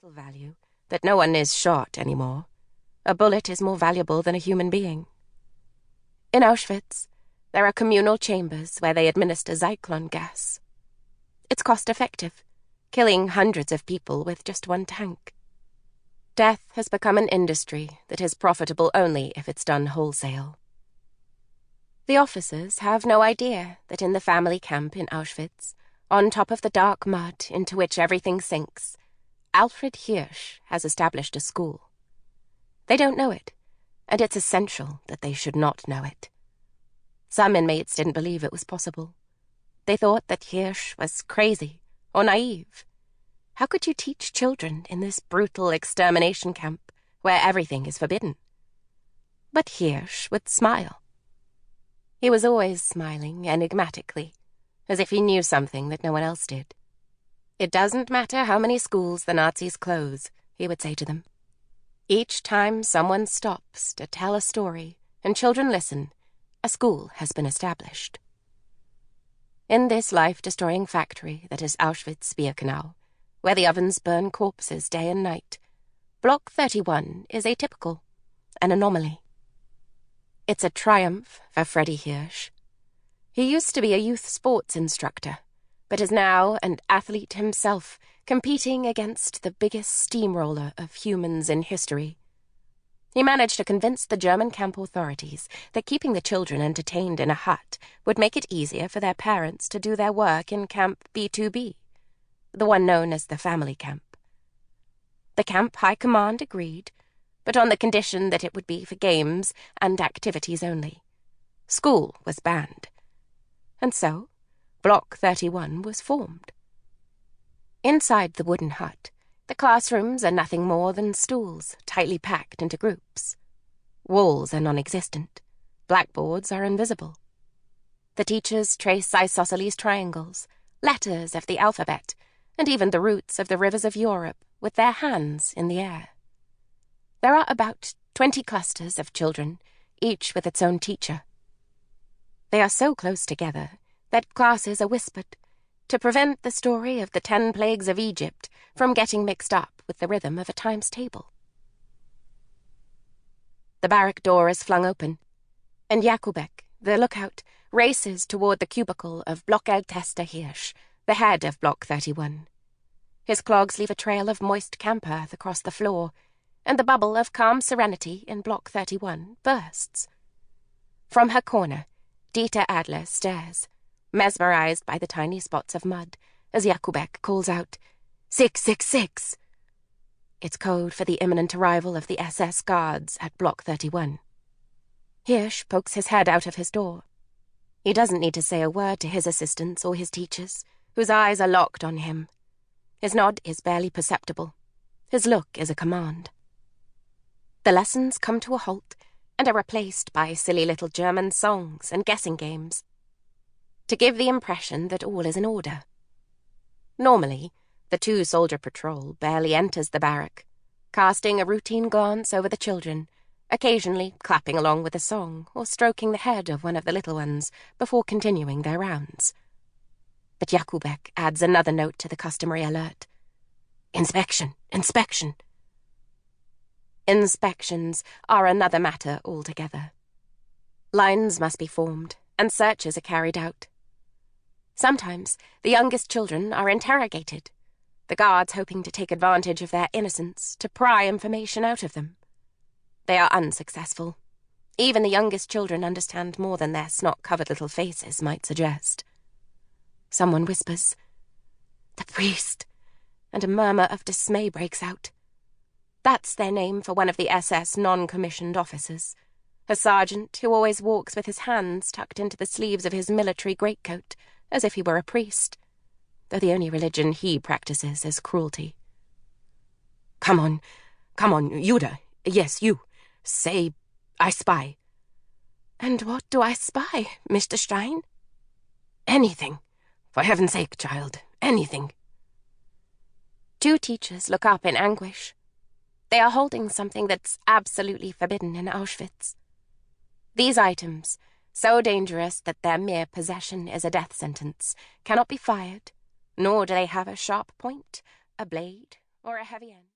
value that no one is shot anymore. A bullet is more valuable than a human being. In Auschwitz, there are communal chambers where they administer Zyklon gas. It's cost-effective, killing hundreds of people with just one tank. Death has become an industry that is profitable only if it's done wholesale. The officers have no idea that in the family camp in Auschwitz, on top of the dark mud into which everything sinks, Alfred Hirsch has established a school. They don't know it, and it's essential that they should not know it. Some inmates didn't believe it was possible. They thought that Hirsch was crazy or naive. How could you teach children in this brutal extermination camp where everything is forbidden? But Hirsch would smile. He was always smiling enigmatically, as if he knew something that no one else did. It doesn't matter how many schools the Nazis close, he would say to them. Each time someone stops to tell a story and children listen, a school has been established. In this life-destroying factory that is Auschwitz-Birkenau, where the ovens burn corpses day and night, Block 31 is atypical, an anomaly. It's a triumph for Freddy Hirsch. He used to be a youth sports instructor, but is now an athlete himself, competing against the biggest steamroller of humans in history. He managed to convince the German camp authorities that keeping the children entertained in a hut would make it easier for their parents to do their work in Camp B2B, the one known as the family camp. The camp high command agreed, but on the condition that it would be for games and activities only. School was banned. And so, Block 31 was formed. Inside the wooden hut, the classrooms are nothing more than stools, tightly packed into groups. Walls are non-existent. Blackboards are invisible. The teachers trace isosceles triangles, letters of the alphabet, and even the routes of the rivers of Europe with their hands in the air. There are about 20 clusters of children, each with its own teacher. They are so close together that classes are whispered, to prevent the story of the 10 plagues of Egypt from getting mixed up with the rhythm of a times table. The barrack door is flung open, and Jakubek, the lookout, races toward the cubicle of Blockältester Hirsch, the head of Block 31. His clogs leave a trail of moist camp earth across the floor, and the bubble of calm serenity in Block 31 bursts. From her corner, Dita Adler stares, mesmerized by the tiny spots of mud, as Jakubek calls out, 666! It's code for the imminent arrival of the SS guards at Block 31. Hirsch pokes his head out of his door. He doesn't need to say a word to his assistants or his teachers, whose eyes are locked on him. His nod is barely perceptible. His look is a command. The lessons come to a halt and are replaced by silly little German songs and guessing games, to give the impression that all is in order. Normally, the 2-soldier patrol barely enters the barrack, casting a routine glance over the children, occasionally clapping along with a song or stroking the head of one of the little ones before continuing their rounds. But Jakubek adds another note to the customary alert. Inspection! Inspection! Inspections are another matter altogether. Lines must be formed, and searches are carried out. Sometimes the youngest children are interrogated, the guards hoping to take advantage of their innocence to pry information out of them. They are unsuccessful. Even the youngest children understand more than their snot-covered little faces might suggest. Someone whispers, "The priest," and a murmur of dismay breaks out. That's their name for one of the SS non-commissioned officers, a sergeant who always walks with his hands tucked into the sleeves of his military greatcoat, as if he were a priest, though the only religion he practices is cruelty. Come on, Judah, yes, you. Say, I spy." "And what do I spy, Mr. Stein?" "Anything. For heaven's sake, child, anything." 2 teachers look up in anguish. They are holding something that's absolutely forbidden in Auschwitz. These items, so dangerous that their mere possession is a death sentence, cannot be fired, nor do they have a sharp point, a blade, or a heavy end.